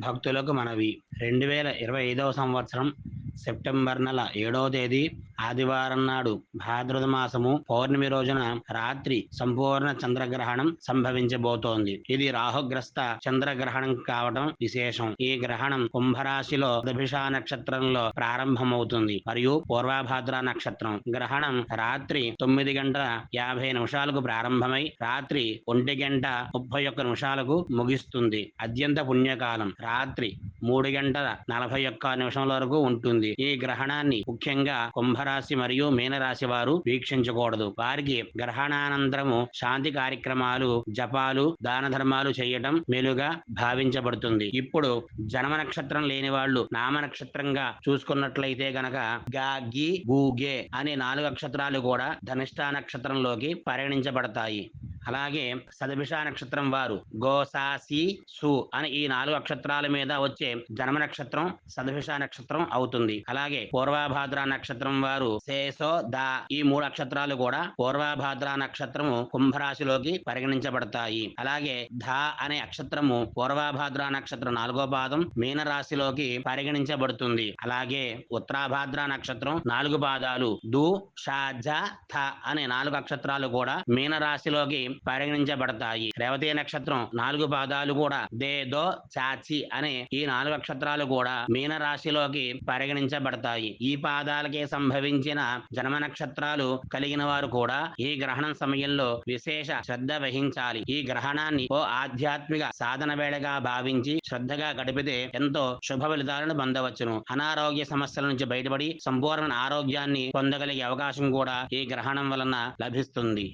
భక్తులకు మనవి. 2025వ సంవత్సరం సెప్టెంబర్ నెల 7వ తేదీ ఆదివారం నాడు భాద్రపద మాసము పౌర్ణమి రోజున రాత్రి సంపూర్ణ చంద్రగ్రహణం సంభవించబోతోంది. ఇది రాహుగ్రస్త చంద్రగ్రహణం కావడం విశేషం. ఈ గ్రహణం కుంభరాశిలో శతభిష నక్షత్రంలో ప్రారంభమవుతుంది మరియు పూర్వభాద్ర నక్షత్రం. గ్రహణం రాత్రి 9:50 ప్రారంభమై రాత్రి 1:31 ముగిస్తుంది. అత్యంత పుణ్యకాలం రాత్రి 3:41 వరకు ఉంటుంది. ఈ గ్రహణాన్ని ముఖ్యంగా కుంభరాశి మరియు మీనరాశి వారు వీక్షించకూడదు. వారికి గ్రహణానంతరము శాంతి కార్యక్రమాలు, జపాలు, దాన ధర్మాలు చేయటం మేలుగా భావించబడుతుంది. ఇప్పుడు జన్మ నక్షత్రం లేని వాళ్ళు నామ నక్షత్రంగా చూసుకున్నట్లయితే గనక గా గి గు గే అనే 4 అక్షరాలు కూడా ధనిష్ట నక్షత్రంలోకి పరిగణించబడతాయి. అలాగే శతభిష నక్షత్రం వారు గో సా సి సు అని ఈ 4 అక్షరాల మీద వచ్చే జన్మ నక్షత్రం శతభిష నక్షత్రం అవుతుంది. అలాగే పూర్వభాద్ర నక్షత్రం వారు శేషో దా ఈ 3 అక్షరాలు కూడా పూర్వభాద్ర నక్షత్రము కుంభరాశిలోకి పరిగణించబడతాయి. అలాగే ధ అనే అక్షరము పూర్వభాద్ర నక్షత్రం 4వ పాదం మీనరాశిలోకి పరిగణించబడుతుంది. అలాగే ఉత్తరాభాద్ర నక్షత్రం 4 పాదాలు దు ష జ థ అనే 4 అక్షరాలు కూడా మీనరాశిలోకి పరిగణించబడతాయి. రేవతి నక్షత్రం 4 పాదాలు కూడా దే దో చాచి అనే ఈ 4 అక్షరాలు కూడా మీనరాశిలోకి పరిగణించబడతాయి. ఈ పాదాలకే సంభవించిన జన్మ నక్షత్రాలు కలిగిన వారు కూడా ఈ గ్రహణం సమయంలో విశేష శ్రద్ధ వహించాలి. ఈ గ్రహణాన్ని ఓ ఆధ్యాత్మిక సాధన వేళగా భావించి శ్రద్ధగా గడిపితే ఎంతో శుభ ఫలితాలను పొందవచ్చును. అనారోగ్య సమస్యల నుంచి బయటపడి సంపూర్ణ ఆరోగ్యాన్ని పొందగలిగే అవకాశం కూడా ఈ గ్రహణం వలన లభిస్తుంది.